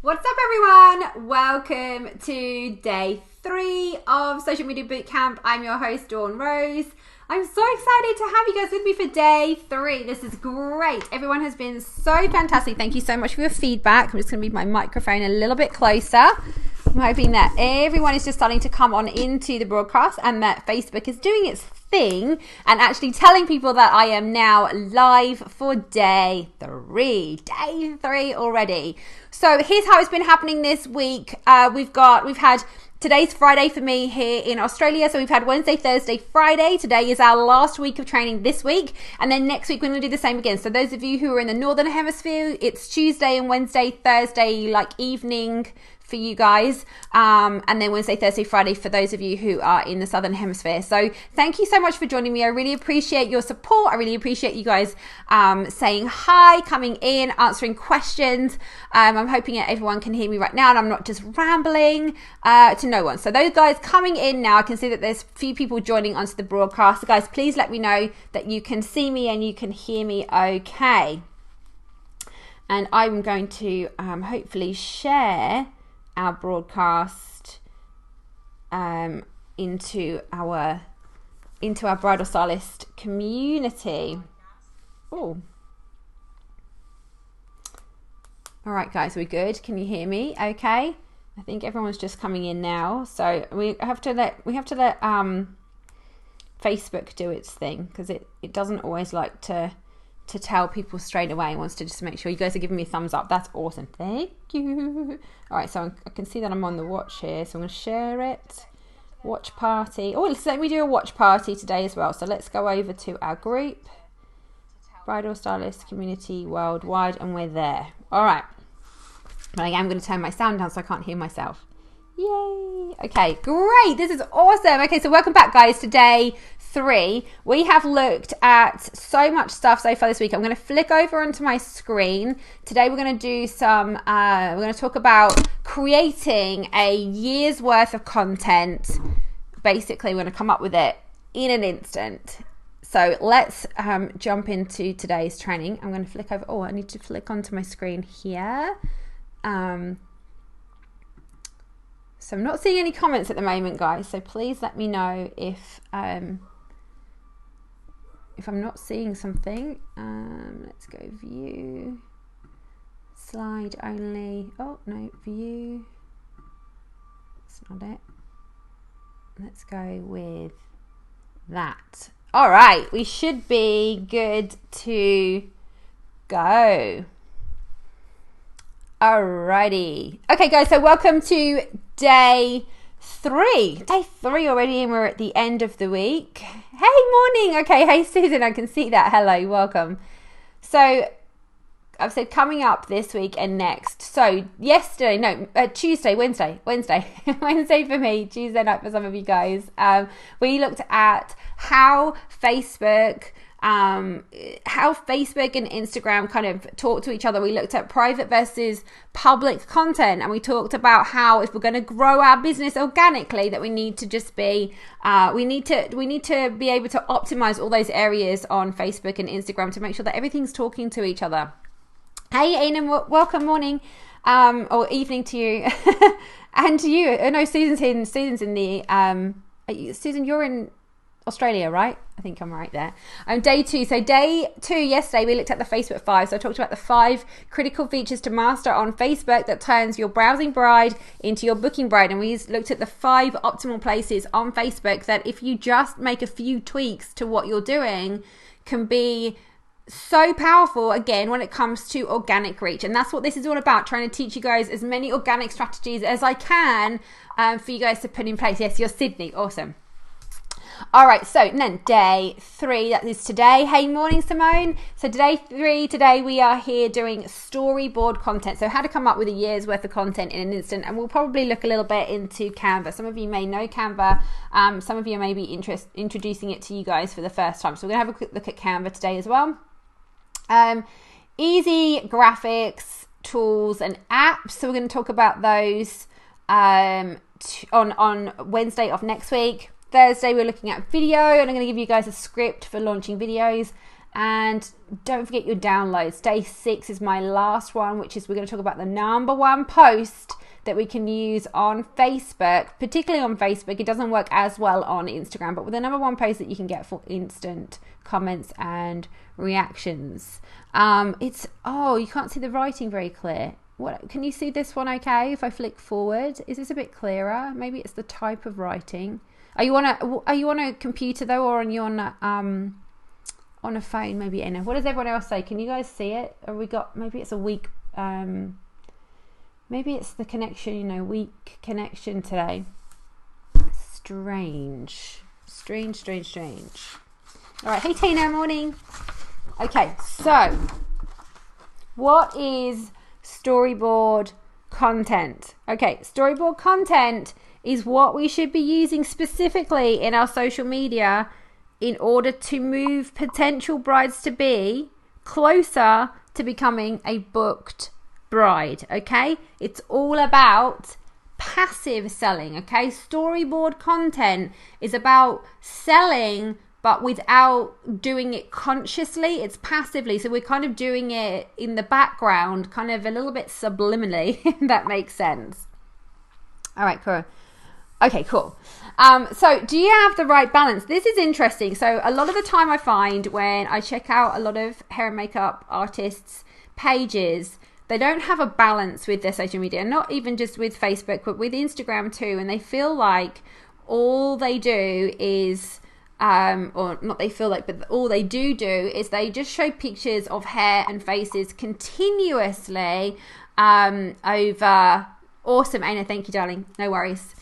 What's up, everyone? Welcome to day 3 of Social Media Bootcamp. I'm your host, Dawn Rose. I'm so excited to have you guys with me for day 3. This is great. Everyone has been so fantastic. Thank you so much for your feedback. I'm just going to move my microphone a little bit closer. I'm hoping that everyone is just starting to come on into the broadcast and that Facebook is doing its thing and actually telling people that I am now live for day 3. Day 3 already. So here's how it's been happening this week. We've had today's Friday for me here in Australia. So we've had Wednesday, Thursday, Friday. Today is our last week of training this week. And then next week, we're going to do the same again. So those of you who are in the Northern Hemisphere, it's Tuesday and Wednesday, Thursday, like evening for you guys. And then Wednesday, Thursday, Friday for those of you who are in the Southern Hemisphere. So thank you so much for joining me. I really appreciate your support. I really appreciate you guys saying hi, coming in, answering questions. I'm hoping that everyone can hear me right now and I'm not just rambling to no one. So those guys coming in now, I can see that there's a few people joining onto the broadcast. So guys, please let me know that you can see me and you can hear me okay. And I'm going to hopefully share our broadcast into our bridal stylist community. Oh, all right, guys, we're good. Can you hear me? Okay. I think everyone's just coming in now, so we have to let Facebook do its thing because it doesn't always like to tell people straight away. It wants to just make sure you guys are giving me a thumbs up. That's awesome. Thank you. All right, so I can see that I'm on the watch here, so I'm going to share it. Watch party. Oh, let me do a watch party today as well. So let's go over to our group, Bridal Stylist Community Worldwide, and we're there. All right. But I'm going to turn my sound down so I can't hear myself. Yay. Okay, great. This is awesome. Okay, so welcome back, guys, to day 3. We have looked at so much stuff so far this week. I'm going to flick over onto my screen. Today we're going to do we're going to talk about creating a year's worth of content. Basically, we're going to come up with it in an instant. So let's jump into today's training. I'm going to flick over. Oh, I need to flick onto my screen here. So I'm not seeing any comments at the moment, guys. So please let me know if I'm not seeing something. Let's go view, slide only. Oh no, view. That's not it. Let's go with that. All right, we should be good to go. Alrighty. Okay, guys, so welcome to day 3. Day 3 already, and we're at the end of the week. Hey, morning. Okay, hey, Susan, I can see that. Hello, welcome. So I've said coming up this week and next. So Tuesday, Wednesday Wednesday for me, Tuesday night for some of you guys. We looked at how Facebook and Instagram kind of talk to each other. We looked at private versus public content, and we talked about how if we're going to grow our business organically, that we need to just be we need to be able to optimize all those areas on Facebook and Instagram to make sure that everything's talking to each other. Hey, Ainan, welcome morning or evening to you and to you. Oh, no, Susan's in the Susan, you're in Australia, right? I think I'm right there. Day 2. So day 2 yesterday we looked at the Facebook 5. So I talked about the 5 critical features to master on Facebook that turns your browsing bride into your booking bride. And we looked at the 5 optimal places on Facebook that if you just make a few tweaks to what you're doing can be so powerful again when it comes to organic reach. And that's what this is all about, trying to teach you guys as many organic strategies as I can for you guys to put in place. Yes, you're Sydney. Awesome. All right, so then day 3, that is today. Hey, morning, Simone. So day 3, today we are here doing storyboard content. So how to come up with a year's worth of content in an instant. And we'll probably look a little bit into Canva. Some of you may know Canva. Some of you may be introducing it to you guys for the first time. So we're going to have a quick look at Canva today as well. Easy graphics, tools, and apps. So we're going to talk about those on Wednesday of next week. Thursday we're looking at video, and I'm going to give you guys a script for launching videos. And don't forget your downloads. Day 6 is my last one, which is we're going to talk about the number one post that we can use on Facebook, particularly on Facebook. It doesn't work as well on Instagram, but with the number one post that you can get for instant comments and reactions. You can't see the writing very clear. What, can you see this one okay if I flick forward? Is this a bit clearer? Maybe it's the type of writing. Are you on a computer though, or are you on a phone? Maybe Anna. What does everyone else say? Can you guys see it? Or we got, maybe it's a weak maybe it's the connection, weak connection today. Strange. All right, hey Tina, morning. Okay, so what is storyboard content? Okay, storyboard content is what we should be using specifically in our social media in order to move potential brides-to-be closer to becoming a booked bride, okay? It's all about passive selling, okay? Storyboard content is about selling, but without doing it consciously. It's passively, so we're kind of doing it in the background, kind of a little bit subliminally, if that makes sense. All right, cool. Okay, cool. So do you have the right balance? This is interesting. So a lot of the time I find when I check out a lot of hair and makeup artists' pages, they don't have a balance with their social media, not even just with Facebook, but with Instagram too. And they feel like all they do is, or not they feel like, but all they do is they just show pictures of hair and faces continuously over. Awesome, Anna. Thank you, darling. No worries.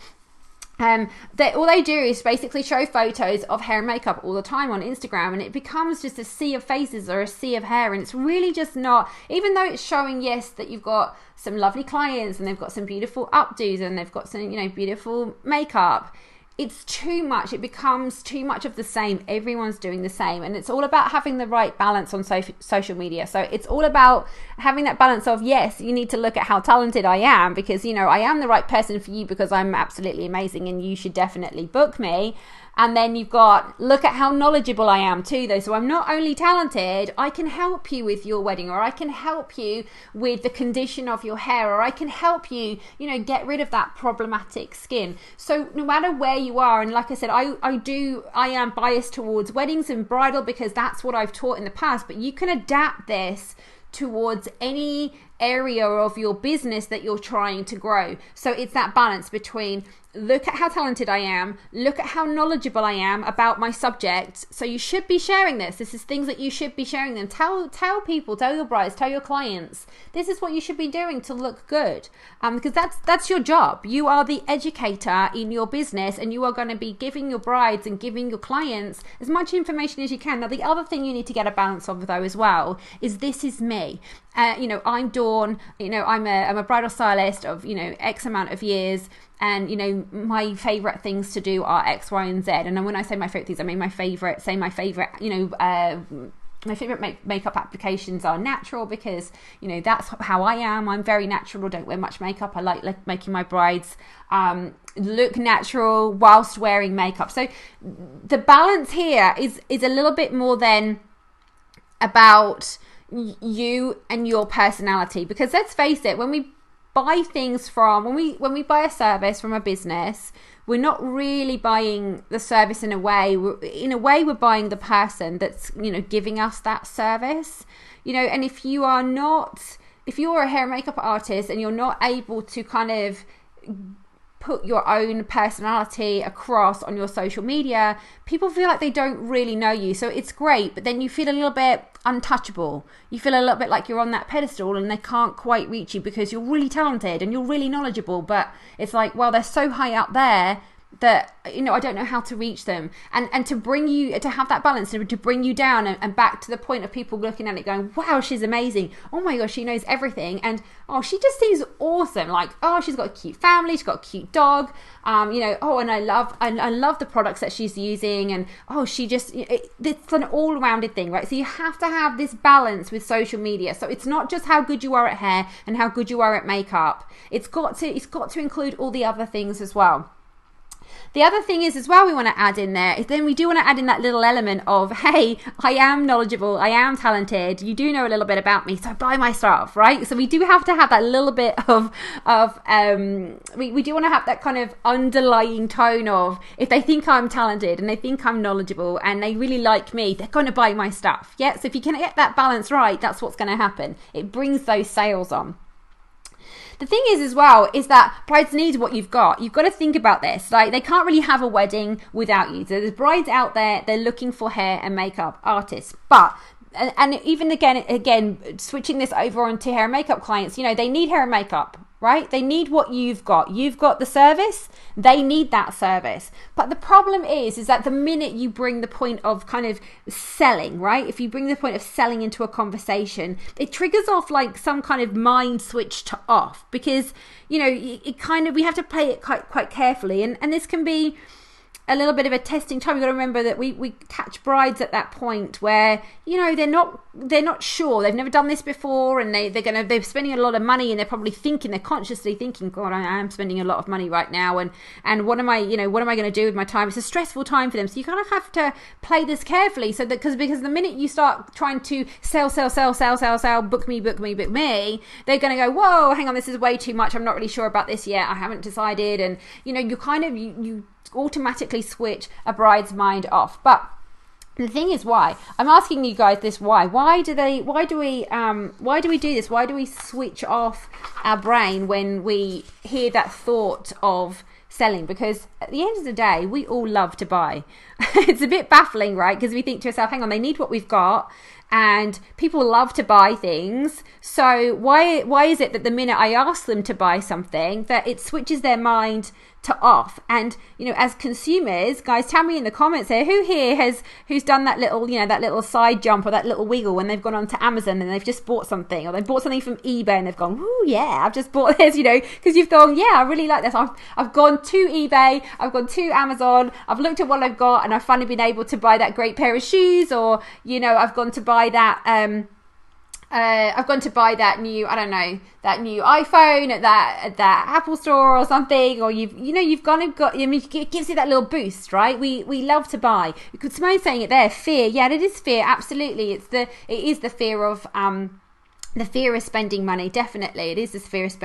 All they do is basically show photos of hair and makeup all the time on Instagram, and it becomes just a sea of faces or a sea of hair, and it's really just not, even though it's showing, yes, that you've got some lovely clients and they've got some beautiful updos and they've got some, beautiful makeup, it's too much. It becomes too much of the same. Everyone's doing the same, and it's all about having the right balance on social media. So it's all about having that balance of, yes, you need to look at how talented I am, because I am the right person for you because I'm absolutely amazing and you should definitely book me. And then you've got, look at how knowledgeable I am too, though. So I'm not only talented, I can help you with your wedding, or I can help you with the condition of your hair, or I can help you, get rid of that problematic skin. So no matter where you are, and like I said, I am biased towards weddings and bridal because that's what I've taught in the past, but you can adapt this towards any area of your business that you're trying to grow. So it's that balance between, look at how talented I am, look at how knowledgeable I am about my subject. So you should be sharing this. This is things that you should be sharing them. Tell people, tell your brides, tell your clients, this is what you should be doing to look good. Because that's your job. You are the educator in your business, and you are going to be giving your brides and giving your clients as much information as you can. Now, the other thing you need to get a balance of though as well is, this is me. I'm Dawn, I'm a bridal stylist of, X amount of years, and, my favorite things to do are X, Y, and Z. And when I say my favorite things, I mean my favorite, my favorite makeup applications are natural, because, that's how I am. I'm very natural, don't wear much makeup. I like making my brides look natural whilst wearing makeup. So the balance here is a little bit more than about you and your personality, because let's face it, when we buy things from, when we buy a service from a business, we're not really buying the service in a way. We're buying the person that's giving us that service. And if you're a hair and makeup artist and you're not able to kind of put your own personality across on your social media, people feel like they don't really know you. So it's great, but then you feel a little bit untouchable. You feel a little bit like you're on that pedestal and they can't quite reach you because you're really talented and you're really knowledgeable, but it's like, well, they're so high up there that I don't know how to reach them, and to bring you, to have that balance, to bring you down and back to the point of people looking at it going, wow, she's amazing, oh my gosh, she knows everything, and oh, she just seems awesome, like, oh, she's got a cute family, she's got a cute dog, oh, and I love the products that she's using, and oh, it's an all-rounded thing, right? So you have to have this balance with social media. So it's not just how good you are at hair and how good you are at makeup, it's got to include all the other things as well. The other thing is as well we want to add in there is then we do want to add in that little element of, hey, I am knowledgeable, I am talented, you do know a little bit about me, so buy my stuff, right? So we do have to have that little bit of we do want to have that kind of underlying tone of, if they think I'm talented and they think I'm knowledgeable and they really like me, they're going to buy my stuff. Yeah, so if you can get that balance right, that's what's going to happen. It brings those sales on. The thing is as well is that brides need what you've got. You've got to think about this. Like, they can't really have a wedding without you. So there's brides out there, they're looking for hair and makeup artists. But, and even again, switching this over onto hair and makeup clients, you know, they need hair and makeup, right? They need what you've got. You've got the service, they need that service. But the problem is that the minute you bring the point of kind of selling, right? If you bring the point of selling into a conversation, it triggers off like some kind of mind switch to off, because, you know, it kind of, we have to play it quite carefully. And this can be a little bit of a testing time. You've got to remember that we catch brides at that point where, you know, they're not sure, they've never done this before, and they're spending a lot of money, and they're consciously thinking, God, I am spending a lot of money right now, and what am I going to do with my time? It's a stressful time for them. So you kind of have to play this carefully, so that because the minute you start trying to sell, book me, they're going to go, whoa, hang on, this is way too much, I'm not really sure about this yet, I haven't decided. And you know, you automatically switch a bride's mind off. But the thing is, why I'm asking you guys this, why do we do this? Why do we switch off our brain when we hear that thought of selling? Because at the end of the day, we all love to buy. It's a bit baffling, right? Because we think to ourselves, hang on, they need what we've got, and people love to buy things. So why is it that the minute I ask them to buy something, that it switches their mind to off? And, you know, as consumers, guys, tell me in the comments here, who's done that little side jump or that little wiggle when they've gone onto Amazon and they've just bought something, or they've bought something from eBay and they've gone, oh yeah, I've just bought this, you know, because you've gone, yeah, I really like this. I've gone to eBay, I've gone to Amazon, I've looked at what I've got, and I've finally been able to buy that great pair of shoes, or, you know, I've gone to buy that that new iPhone at that Apple store or something, or you've got, I mean, it gives you that little boost, right? We love to buy. Simone's saying it there, fear. Yeah, it is fear, absolutely. It is the fear of spending money. Definitely, it is the fear of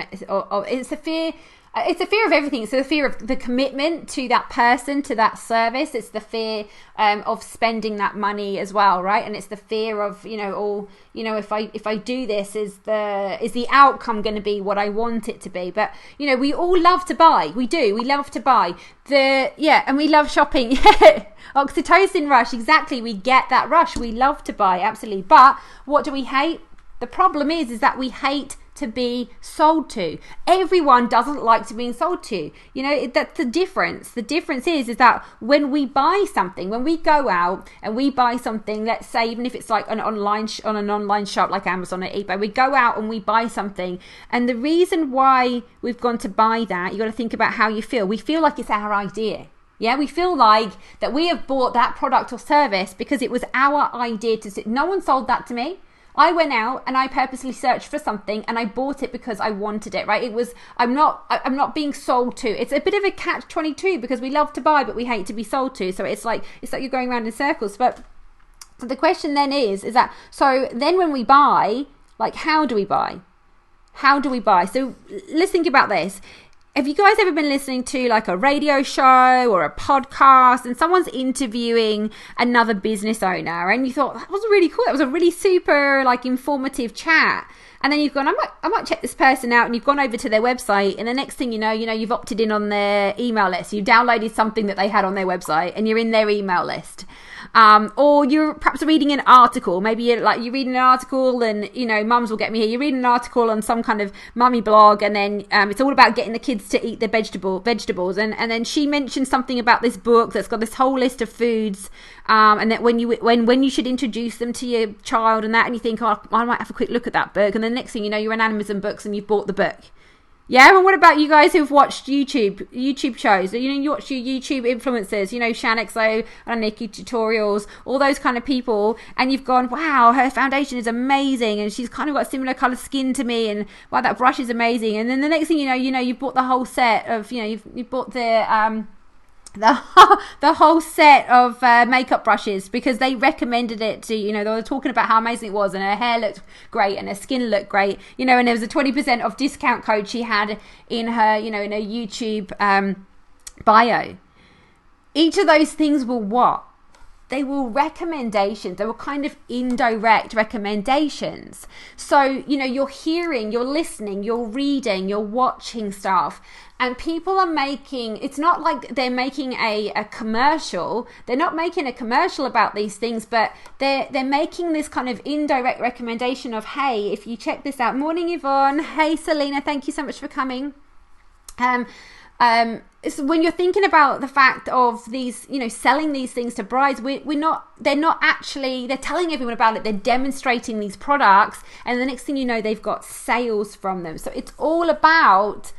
it's a fear of everything. So the fear of the commitment to that person, to that service. It's the fear of spending that money as well, right? And it's the fear of, if I do this, is the outcome going to be what I want it to be? But, you know, we all love to buy. We do. We love to buy. And we love shopping. Oxytocin rush. Exactly. We get that rush. We love to buy. Absolutely. But what do we hate? The problem is that we hate to be sold to. Everyone doesn't like to be sold to. You know, that's the difference. The difference is that when we buy something, when we go out and we buy something, let's say even if it's like on an online shop like Amazon or eBay, we go out and we buy something, and the reason why we've gone to buy that, you got to think about how you feel. We feel like it's our idea. Yeah, we feel like that we have bought that product or service because it was our idea to. No one sold that to me. I went out and I purposely searched for something and I bought it because I wanted it, right? It was, I'm not being sold to. It's a bit of a catch-22 because we love to buy, but we hate to be sold to. So it's like you're going around in circles. But so the question then is that, so then when we buy, like, how do we buy? How do we buy? So let's think about this. Have you guys ever been listening to like a radio show or a podcast and someone's interviewing another business owner and you thought, that was really cool, that was a really super like informative chat, and then you've gone, I might check this person out, and you've gone over to their website, and the next thing you know, you've opted in on their email list. You downloaded something that they had on their website and you're in their email list. Or you're perhaps reading an article. Maybe you're reading an article, and mums will get me here. You're reading an article on some kind of mummy blog, and then it's all about getting the kids to eat their vegetables. And then she mentioned something about this book that's got this whole list of foods, and that when you should introduce them to your child, and you think, oh, I might have a quick look at that book, and then next thing you know, you're in Amazon Books and you've bought the book. Yeah, and what about you guys who've watched YouTube shows? You watch your YouTube influencers, ShanXO, Nikki tutorials, all those kind of people, and you've gone, wow, her foundation is amazing, and she's kind of got similar colour skin to me, and wow, that brush is amazing. And then the next thing you know, you've bought the whole set of, you've bought the the whole set of makeup brushes, because they recommended it to, they were talking about how amazing it was, and her hair looked great and her skin looked great, and there was a 20% off discount code she had in her, in her YouTube bio. Each of those things were what? They were recommendations. They were kind of indirect recommendations. So, you're hearing, you're listening, you're reading, you're watching stuff, and people are making, it's not like they're making a commercial. They're not making a commercial about these things, but they're making this kind of indirect recommendation of, hey, if you check this out. Morning, Yvonne. Hey, Selena, thank you so much for coming. So when you're thinking about the fact of these, selling these things to brides, they're telling everyone about it. They're demonstrating these products, and the next thing you know, they've got sales from them. So it's all about,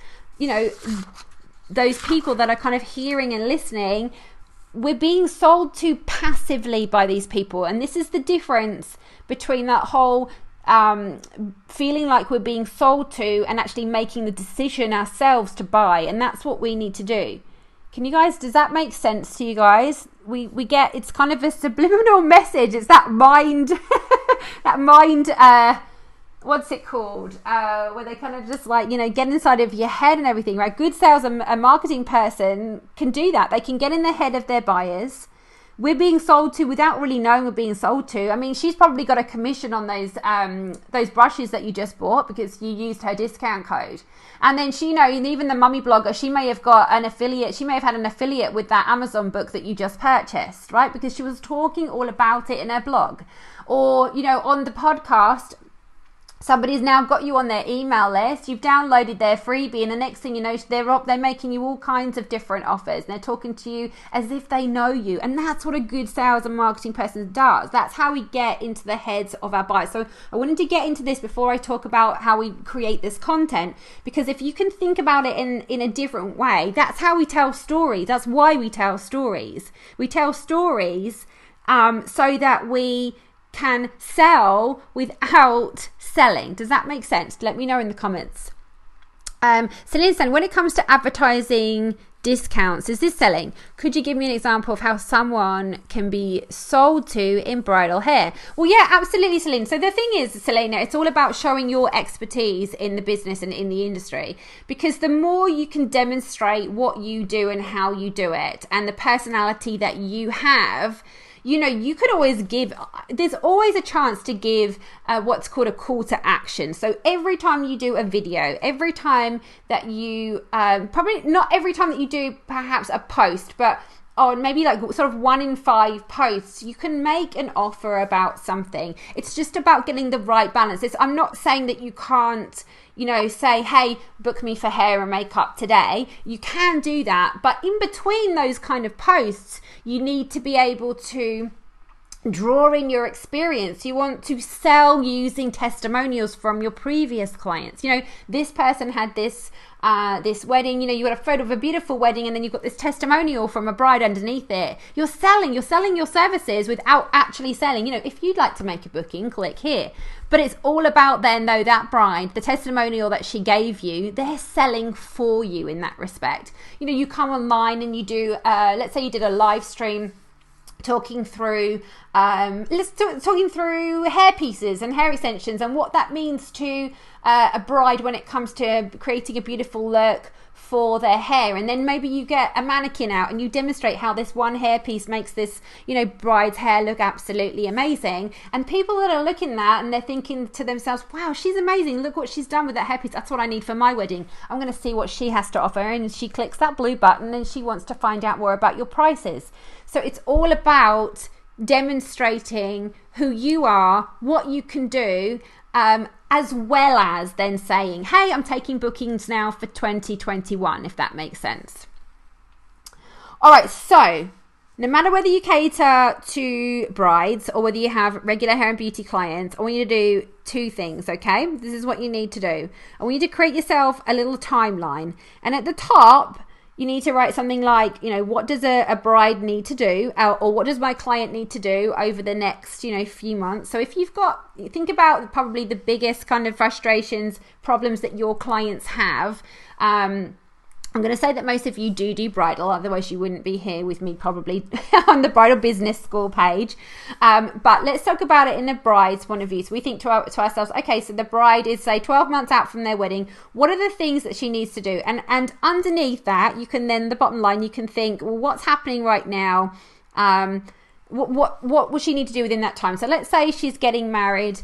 those people that are kind of hearing and listening. We're being sold to passively by these people. And this is the difference between that whole feeling like we're being sold to and actually making the decision ourselves to buy. And that's what we need to do. Does that make sense to you guys? We get, it's kind of a subliminal message. It's that mind what's it called, where they kind of just like, get inside of your head and everything, right? Good sales and a marketing person can do that. They can get in the head of their buyers. We're being sold to without really knowing we're being sold to. I mean, she's probably got a commission on those brushes that you just bought because you used her discount code. And then she, and even the mummy blogger, she may have got an affiliate. She may have had an affiliate with that Amazon book that you just purchased, right? Because she was talking all about it in her blog. Or, on the podcast, somebody's now got you on their email list. You've downloaded their freebie, and the next thing you know, they're making you all kinds of different offers. And they're talking to you as if they know you. And that's what a good sales and marketing person does. That's how we get into the heads of our buyers. So I wanted to get into this before I talk about how we create this content, because if you can think about it in a different way, that's how we tell stories. That's why we tell stories. We tell stories so that we can sell without selling. Does that make sense? Let me know in the comments. Celine's saying, when it comes to advertising discounts, is this selling? Could you give me an example of how someone can be sold to in bridal hair? Well, yeah, absolutely, Celine. So the thing is, Selena, it's all about showing your expertise in the business and in the industry, because the more you can demonstrate what you do and how you do it and the personality that you have, you could always there's always a chance to give what's called a call to action. So every time you do a video, every time that you, probably not every time that you do perhaps a post, but on maybe like sort of 1 in 5 posts, you can make an offer about something. It's just about getting the right balance. I'm not saying that you can't, say, hey, book me for hair and makeup today. You can do that. But in between those kind of posts, you need to be able to draw in your experience. You want to sell using testimonials from your previous clients. This person had this wedding, you got a photo of a beautiful wedding, and then you've got this testimonial from a bride underneath it. You're selling your services without actually selling. If you'd like to make a booking, click here. But it's all about then, though, that bride, the testimonial that she gave you, they're selling for you in that respect. You come online and you do, let's say you did a live stream talking through talking through hair pieces and hair extensions and what that means to a bride when it comes to creating a beautiful look for their hair. And then maybe you get a mannequin out and you demonstrate how this one hair piece makes this bride's hair look absolutely amazing. And people that are looking at that and they're thinking to themselves, wow, she's amazing, look what she's done with that hair piece, that's what I need for my wedding, I'm going to see what she has to offer. And she clicks that blue button and she wants to find out more about your prices. So it's all about demonstrating who you are, what you can do, as well as then saying, hey, I'm taking bookings now for 2021, if that makes sense. All right, so no matter whether you cater to brides or whether you have regular hair and beauty clients, I want you to do 2 things, okay? This is what you need to do. I want you to create yourself a little timeline. And at the top, you need to write something like, what does a bride need to do, or what does my client need to do over the next, few months. So if think about probably the biggest kind of frustrations, problems that your clients have, I'm going to say that most of you do bridal, otherwise you wouldn't be here with me probably on the Bridal Business School page. But let's talk about it in the bride's point of view. So we think to ourselves, okay, so the bride is, say, 12 months out from their wedding. What are the things that she needs to do? And underneath that, you can then, the bottom line, you can think, well, what's happening right now? What will she need to do within that time? So let's say she's getting married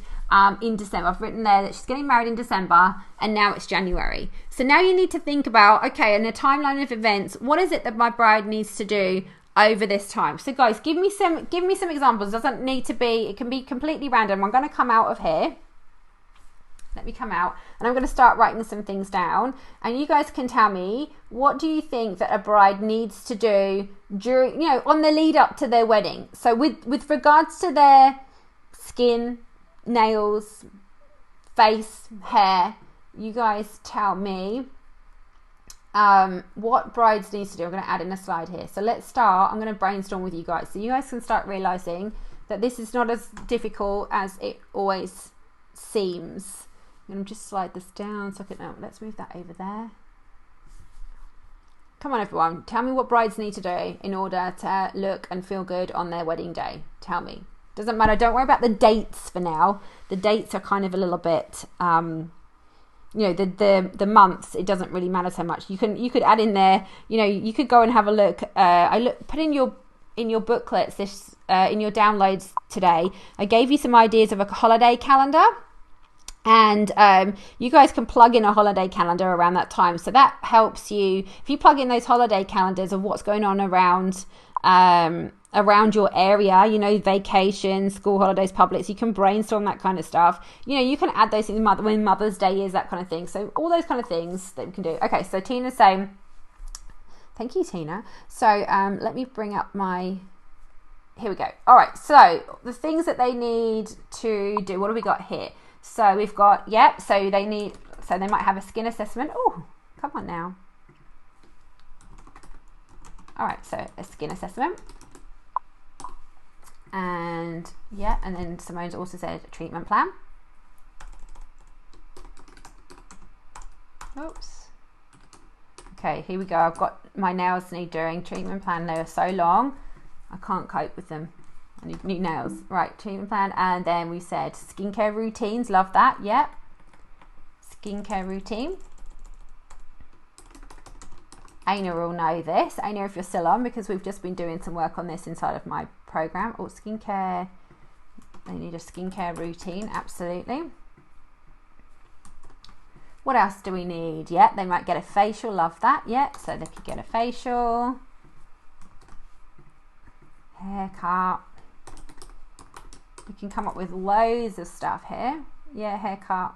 in December. I've written there that she's getting married in December, and now it's January. So now you need to think about, okay, in a timeline of events, what is it that my bride needs to do over this time? So guys, give me some examples. It doesn't need to be, it can be completely random. I'm going to come out of here. Let me come out, and I'm going to start writing some things down, and you guys can tell me, what do you think that a bride needs to do during, on the lead up to their wedding? So with regards to their skin, nails, face, hair, you guys tell me what brides needs to do. I'm going to add in a slide here. So let's start. I'm going to brainstorm with you guys, so you guys can start realizing that this is not as difficult as it always seems. I'm going to just slide this down so I can, let's move that over there. Come on everyone, tell me what brides need to do in order to look and feel good on their wedding day. Tell me. Doesn't matter, don't worry about the dates for now. The dates are kind of a little bit, the months, it doesn't really matter so much. You could add in there, you could go and have a look. Put in your booklets, this in your downloads today, I gave you some ideas of a holiday calendar. And you guys can plug in a holiday calendar around that time. So that helps you, if you plug in those holiday calendars of what's going on around your area, vacations, school holidays, publics, you can brainstorm that kind of stuff. You can add those things when Mother's Day is, that kind of thing. So all those kind of things that we can do. Okay, so Tina's saying, thank you, Tina. So let me bring up here we go. All right, so the things that they need to do, what do we got here? So we've got, so they might have a skin assessment. Oh, come on now. All right, so a skin assessment. And and then Simone's also said a treatment plan. Oops. Okay, here we go. I've got my nails need doing. Treatment plan, they are so long, I can't cope with them. I need new nails. Right, treatment plan. And then we said skincare routines. Love that. Yep. Skincare routine. Aina will know this. Aina, if you're still on, because we've just been doing some work on this inside of my program. Oh, skincare. They need a skincare routine. Absolutely. What else do we need? Yeah, they might get a facial. Love that. Yeah, so they could get a facial. Haircut. You can come up with loads of stuff here. Yeah, haircut.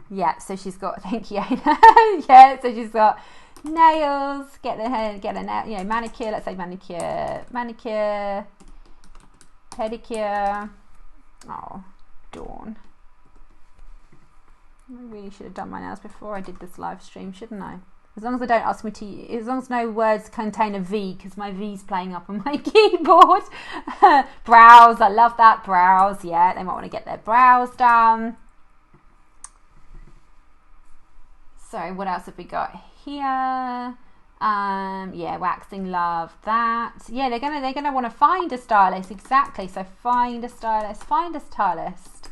Yeah, so she's got, thank you, Aina. Yeah, so she's got nails, get a nail, manicure, let's say manicure, pedicure. Oh, Dawn. I really should have done my nails before I did this live stream, shouldn't I? As long as they don't ask me to, as long as no words contain a V, because my V's playing up on my keyboard. Brows, I love that. Brows, yeah, they might want to get their brows done. So what else have we got here? Waxing, love that. Yeah, they're gonna want to find a stylist, exactly. So find a stylist, find a stylist.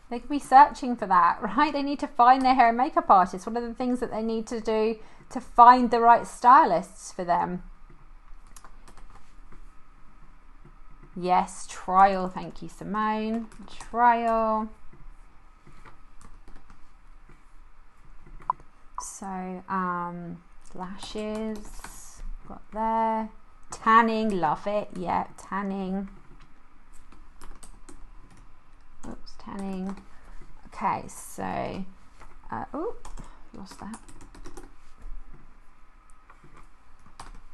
They could be searching for that, right? They need to find their hair and makeup artist. What are the things that they need to do to find the right stylists for them? Yes, trial. Thank you, Simone. Trial. So, lashes. Got there. Tanning. Love it. Yeah, tanning. Oops, tanning. Okay, so, lost that.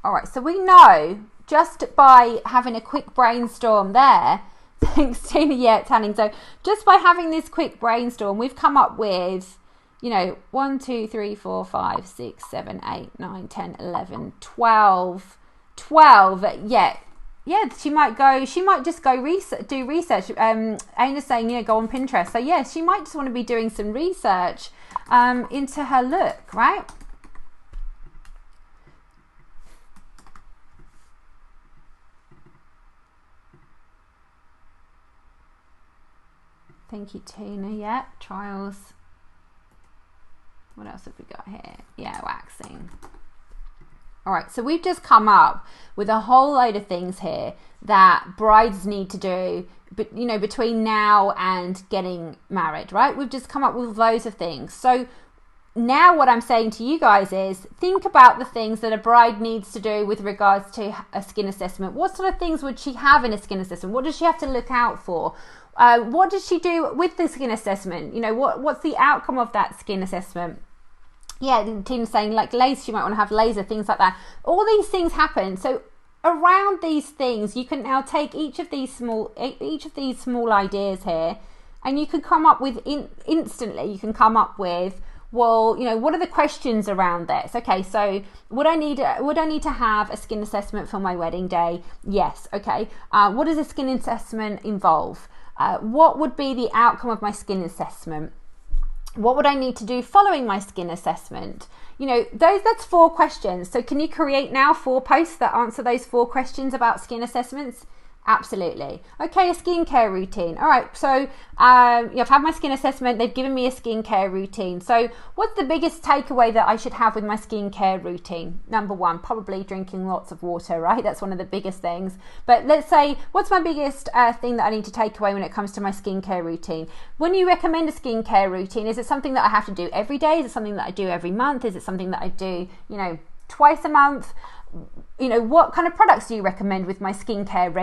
All right, so we know just by having a quick brainstorm there, thanks Tina, yeah, tanning. So just by having this quick brainstorm, we've come up with, 1, 2, 3, 4, 5, 6, 7, 8, 9, 10, 11, 12, yeah, she might just go do research. Aina's saying, go on Pinterest. So yeah, she might just want to be doing some research into her look, right? Thank you, Tina. Yeah, trials. What else have we got here? Yeah, waxing. All right, so we've just come up with a whole load of things here that brides need to do, but between now and getting married, right? We've just come up with loads of things. So now what I'm saying to you guys is think about the things that a bride needs to do with regards to a skin assessment. What sort of things would she have in a skin assessment? What does she have to look out for? What does she do with the skin assessment? What's the outcome of that skin assessment? Yeah, Tina's saying like laser, she might want to have laser, things like that. All these things happen. So around these things, you can now take each of these small ideas here, and you can come up with instantly. You can come up with, well, what are the questions around this? Okay, so would I need to have a skin assessment for my wedding day? Yes. Okay. What does a skin assessment involve? What would be the outcome of my skin assessment? What would I need to do following my skin assessment? That's 4 questions. So can you create now 4 posts that answer those 4 questions about skin assessments? Absolutely. Okay, a skincare routine. All right, so I've had my skin assessment. They've given me a skincare routine. So what's the biggest takeaway that I should have with my skincare routine? Number 1, probably drinking lots of water, right? That's one of the biggest things. But let's say, what's my biggest thing that I need to take away when it comes to my skincare routine? When you recommend a skincare routine, is it something that I have to do every day? Is it something that I do every month? Is it something that I do, twice a month? What kind of products do you recommend with my skincare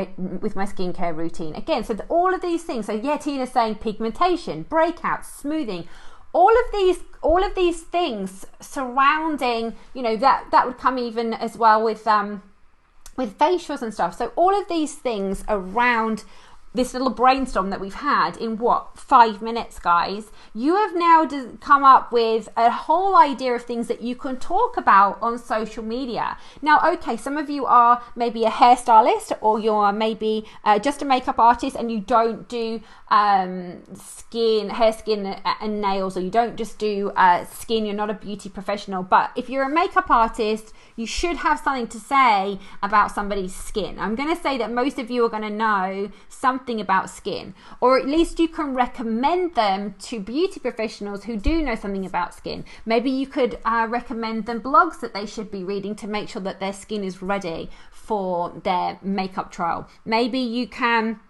routine? Again, so all of these things. So yeah, Tina's saying pigmentation, breakouts, smoothing, all of these things surrounding, that would come even as well with facials and stuff. So all of these things around this little brainstorm that we've had in 5 minutes, guys, you have now come up with a whole idea of things that you can talk about on social media. Now, okay, some of you are maybe a hairstylist, or you're maybe just a makeup artist, and you don't do hair, skin and nails, or you don't just do skin, you're not a beauty professional. But if you're a makeup artist, you should have something to say about somebody's skin. I'm going to say that most of you are going to know something about skin, or at least you can recommend them to beauty professionals who do know something about skin. Maybe you could recommend them blogs that they should be reading to make sure that their skin is ready for their makeup trial. Maybe you can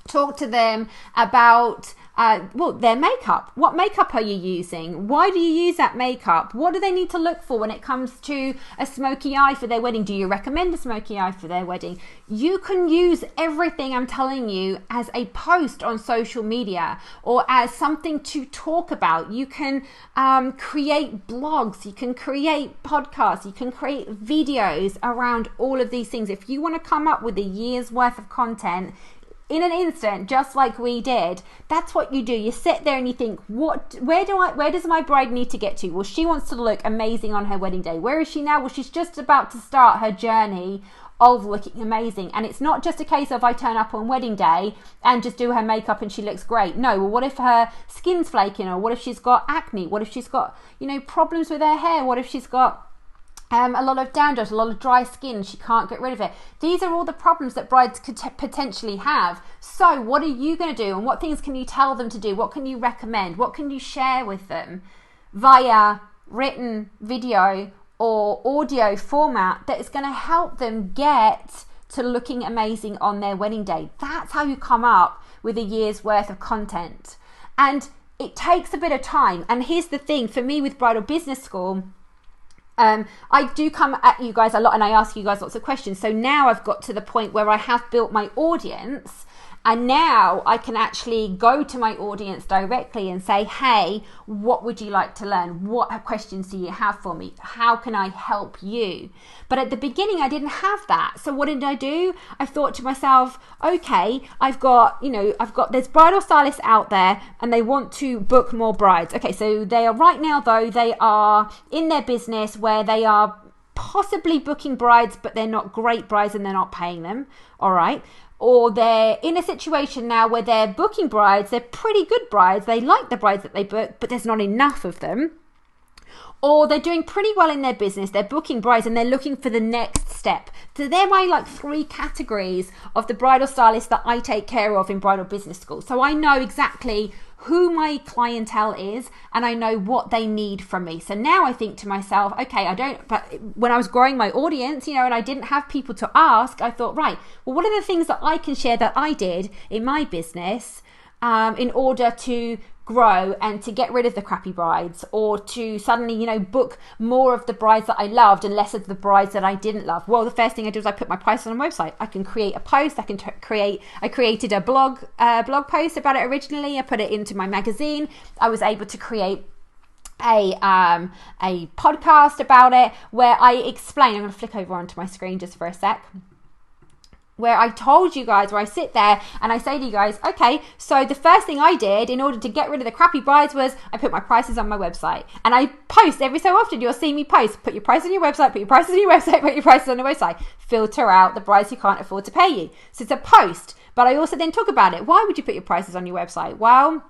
talk to them about their makeup. What makeup are you using? Why do you use that makeup? What do they need to look for when it comes to a smoky eye for their wedding? Do you recommend a smoky eye for their wedding? You can use everything I'm telling you as a post on social media, or as something to talk about. You can create blogs, you can create podcasts, you can create videos around all of these things. If you want to come up with a year's worth of content in an instant, just like we did, that's what you do. You sit there and you think, where does my bride need to get to? Well, she wants to look amazing on her wedding day. Where is she now? Well, she's just about to start her journey of looking amazing. And it's not just a case of I turn up on wedding day and just do her makeup and she looks great. No, well, what if her skin's flaking? Or what if she's got acne? What if she's got, problems with her hair? What if she's got a lot of dandruff, a lot of dry skin, she can't get rid of it? These are all the problems that brides could potentially have. So what are you going to do, and what things can you tell them to do? What can you recommend? What can you share with them via written video or audio format that is going to help them get to looking amazing on their wedding day? That's how you come up with a year's worth of content. And it takes a bit of time. And here's the thing, for me with Bridal Business School, I do come at you guys a lot and I ask you guys lots of questions. So now I've got to the point where I have built my audience, and now I can actually go to my audience directly and say, hey, what would you like to learn? What questions do you have for me? How can I help you? But at the beginning, I didn't have that. So what did I do? I thought to myself, okay, there's bridal stylists out there and they want to book more brides. Okay, so they are right now, though, they are in their business where they are possibly booking brides, but they're not great brides and they're not paying them. All right. Or they're in a situation now where they're booking brides, they're pretty good brides, they like the brides that they book, but there's not enough of them. Or they're doing pretty well in their business, they're booking brides and they're looking for the next step. So they're my like 3 categories of the bridal stylists that I take care of in bridal business school. So I know exactly who my clientele is and I know what they need from me. So now I think to myself, okay, but when I was growing my audience, and I didn't have people to ask, I thought, right, well, what are the things that I can share that I did in my business in order to grow and to get rid of the crappy brides, or to suddenly, book more of the brides that I loved and less of the brides that I didn't love? Well, the first thing I did was I put my prices on a website. I can create a post. I created a blog post about it originally. I put it into my magazine. I was able to create a podcast about it where I explain. I'm going to flick over onto my screen just for a sec. Where I told you guys, where I sit there and I say to you guys, okay, so the first thing I did in order to get rid of the crappy brides was I put my prices on my website. And I post every so often. You'll see me post, put your prices on your website, put your prices on your website, put your prices on the website. Filter out the brides who can't afford to pay you. So it's a post. But I also then talk about it. Why would you put your prices on your website? Well,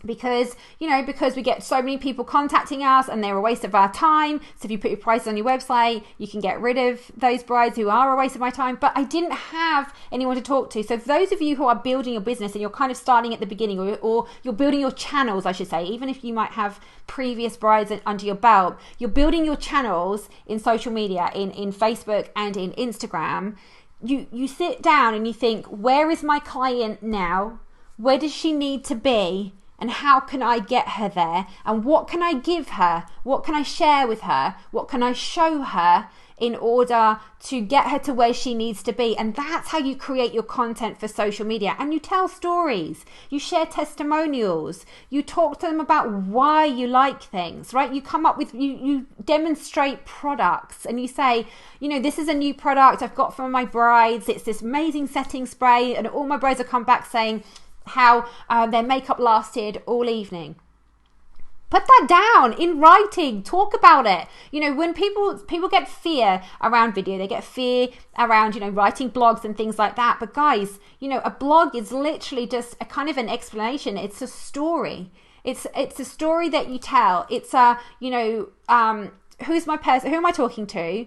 because we get so many people contacting us and they're a waste of our time. So if you put your prices on your website, you can get rid of those brides who are a waste of my time. But I didn't have anyone to talk to. So for those of you who are building your business and you're kind of starting at the beginning, or you're building your channels, I should say, even if you might have previous brides under your belt, you're building your channels in social media, in Facebook and in Instagram. You sit down and you think, where is my client now? Where does she need to be? And how can I get her there? And what can I give her? What can I share with her? What can I show her in order to get her to where she needs to be? And that's how you create your content for social media. And you tell stories, you share testimonials, you talk to them about why you like things, right? You come up with, you demonstrate products and you say, this is a new product I've got for my brides. It's this amazing setting spray. And all my brides have come back saying how their makeup lasted all evening. Put that down in writing. Talk about it. When people get fear around video, they get fear around, writing blogs and things like that. But guys, a blog is literally just a kind of an explanation. It's a story. It's a story that you tell. It's who's my person? Who am I talking to?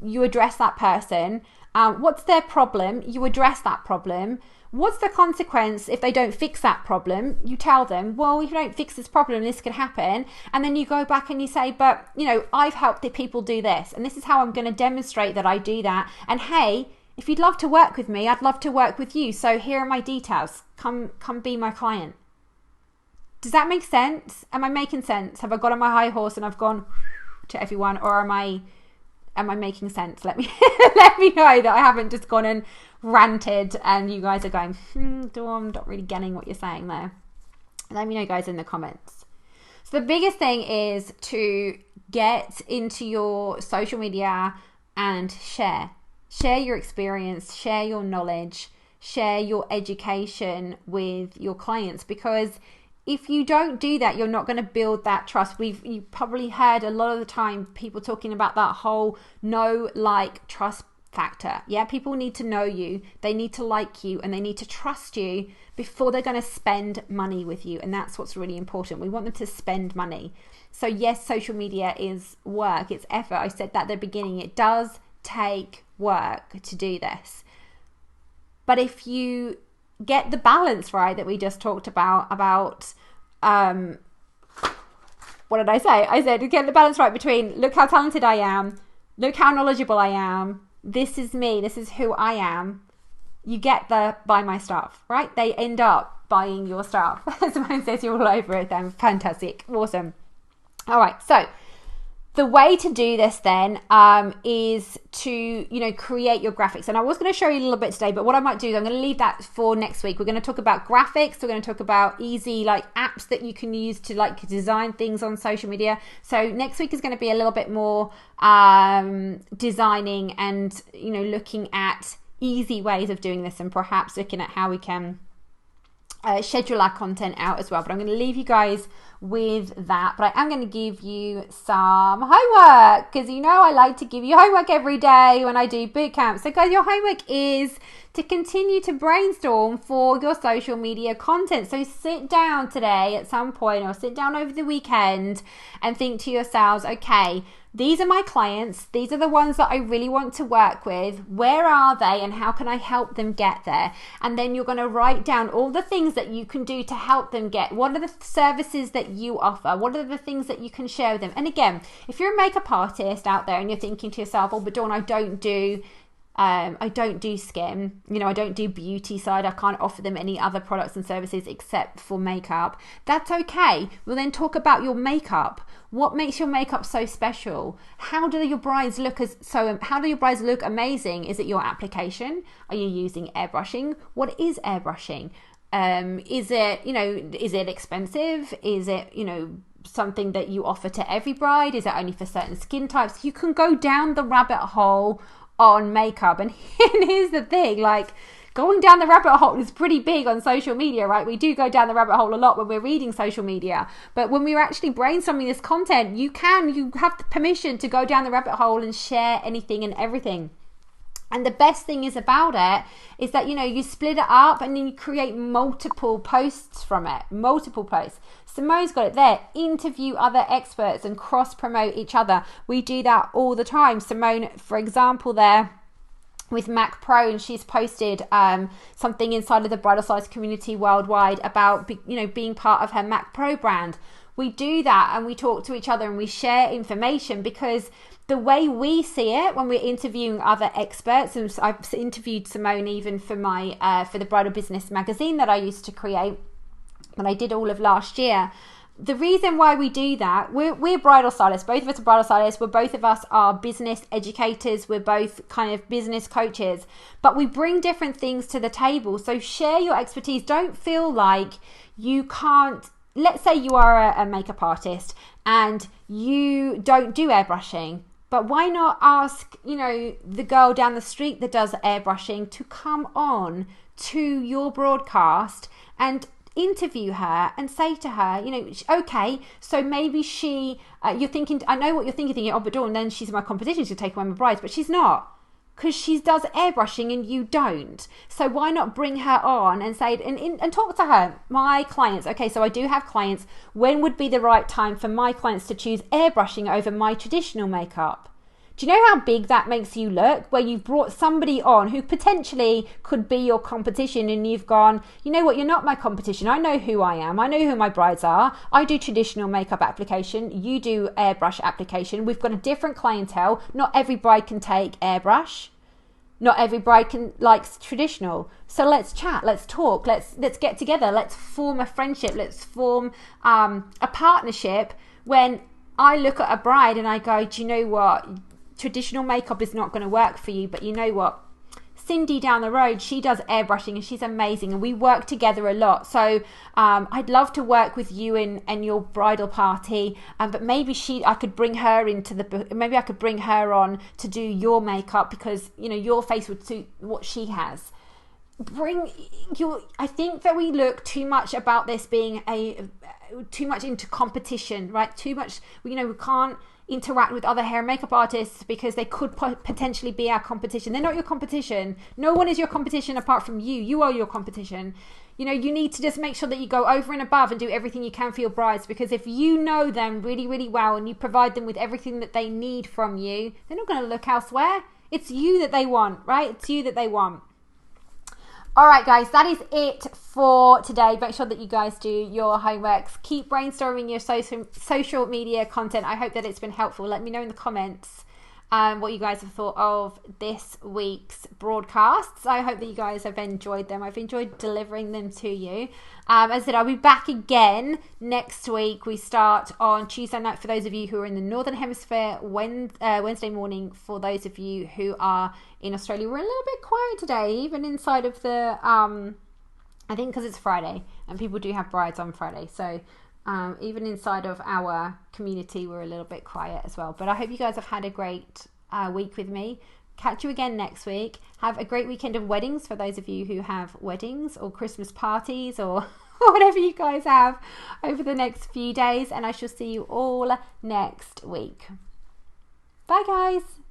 You address that person. What's their problem? You address that problem. What's the consequence if they don't fix that problem? You tell them, well, if you don't fix this problem, this could happen. And then you go back and you say, but, I've helped the people do this. And this is how I'm going to demonstrate that I do that. And hey, if you'd love to work with me, I'd love to work with you. So here are my details. Come be my client. Does that make sense? Am I making sense? Have I got on my high horse and I've gone to everyone? Or am I making sense? Let me know that I haven't just gone and ranted and you guys are going, Dawn, not really getting what you're saying there. Let me know, guys, in the comments. So the biggest thing is to get into your social media and share your experience, share your knowledge, share your education with your clients, because if you don't do that, you're not going to build that trust. You probably heard a lot of the time people talking about that whole know, like, trust factor. Yeah, people need to know you, they need to like you, and they need to trust you before they're going to spend money with you. And that's what's really important. We want them to spend money. So yes, social media is work, it's effort. I said that at the beginning. It does take work to do this. But if you get the balance right that we just talked about what did I say? I said get the balance right between look how talented I am, look how knowledgeable I am, this is me, this is who I am. You get the buy my stuff, right? They end up buying your stuff. Someone says you're all over it then. Fantastic. Awesome. All right. So the way to do this then is to, create your graphics. And I was going to show you a little bit today, but what I might do is I'm going to leave that for next week. We're going to talk about graphics. We're going to talk about easy apps that you can use to design things on social media. So next week is going to be a little bit more designing and, looking at easy ways of doing this, and perhaps looking at how we can schedule our content out as well. But I'm going to leave you guys with that, but I am going to give you some homework, because you know I like to give you homework every day when I do boot camp. So guys, your homework is to continue to brainstorm for your social media content. So sit down today at some point, or sit down over the weekend and think to yourselves, okay, these are my clients. These are the ones that I really want to work with. Where are they and how can I help them get there? And then you're going to write down all the things that you can do to help them get. What are the services that you offer? What are the things that you can share with them? And again, if you're a makeup artist out there and you're thinking to yourself, oh, but Dawn, I don't do skin, I don't do beauty side, I can't offer them any other products and services except for makeup. That's okay. We'll then talk about your makeup. What makes your makeup so special? How do your brides look amazing? Is it your application? Are you using airbrushing? What is airbrushing? Is it expensive? Is it, something that you offer to every bride? Is it only for certain skin types? You can go down the rabbit hole on makeup. And here's the thing, going down the rabbit hole is pretty big on social media, right? We do go down the rabbit hole a lot when we're reading social media, but when we're actually brainstorming this content, you have the permission to go down the rabbit hole and share anything and everything. And the best thing is about it is that, you split it up and then you create multiple posts from it, multiple posts. Simone's got it there. Interview other experts and cross-promote each other. We do that all the time. Simone, for example, there with Mac Pro, and she's posted something inside of the bridal stylist community worldwide about, being part of her Mac Pro brand. We do that and we talk to each other and we share information, because the way we see it when we're interviewing other experts, and I've interviewed Simone even for my for the Bridal Business magazine that I used to create, that I did all of last year. The reason why we do that, we're bridal stylists. Both of us are bridal stylists. Both of us are business educators. We're both kind of business coaches, but we bring different things to the table. So share your expertise. Don't feel like you can't. Let's say you are a makeup artist and you don't do airbrushing. But why not ask, the girl down the street that does airbrushing to come on to your broadcast and interview her and say to her, okay, so maybe you're thinking, I know what you're thinking, oh, but Dawn, then she's my competition, she'll take away my brides, but she's not, because she does airbrushing and you don't. So why not bring her on and say, and talk to her, my clients, okay, so I do have clients, when would be the right time for my clients to choose airbrushing over my traditional makeup? Do you know how big that makes you look, where you've brought somebody on who potentially could be your competition, and you've gone, you know what, you're not my competition. I know who I am. I know who my brides are. I do traditional makeup application. You do airbrush application. We've got a different clientele. Not every bride can take airbrush. Not every bride likes traditional. So let's chat, let's talk, let's get together, let's form a friendship, let's form a partnership. When I look at a bride and I go, do you know what? Traditional makeup is not going to work for you, but you know what? Cindy down the road, she does airbrushing and she's amazing, and we work together a lot. So I'd love to work with you and your bridal party, but maybe I could bring her maybe I could bring her on to do your makeup, because your face would suit what she has. I think that we look too much about this being too much into competition, right? Too much, we can't interact with other hair and makeup artists because they could potentially be our competition. They're not your competition. No one is your competition apart from you. You are your competition. You need to just make sure that you go over and above and do everything you can for your brides, because if you know them really, really well and you provide them with everything that they need from you, they're not going to look elsewhere. It's you that they want, right? It's you that they want. All right, guys, that is it for today. Make sure that you guys do your homeworks. Keep brainstorming your social media content. I hope that it's been helpful. Let me know in the comments what you guys have thought of this week's broadcasts. I hope that you guys have enjoyed them. I've enjoyed delivering them to you. As I said, I'll be back again next week. We start on Tuesday night for those of you who are in the Northern Hemisphere, Wednesday morning for those of you who are in Australia. We're a little bit quiet today, even inside of the, I think because it's Friday and people do have brides on Friday. So even inside of our community, we're a little bit quiet as well. But I hope you guys have had a great week with me. Catch you again next week. Have a great weekend of weddings for those of you who have weddings or Christmas parties or whatever you guys have over the next few days, and I shall see you all next week. Bye guys.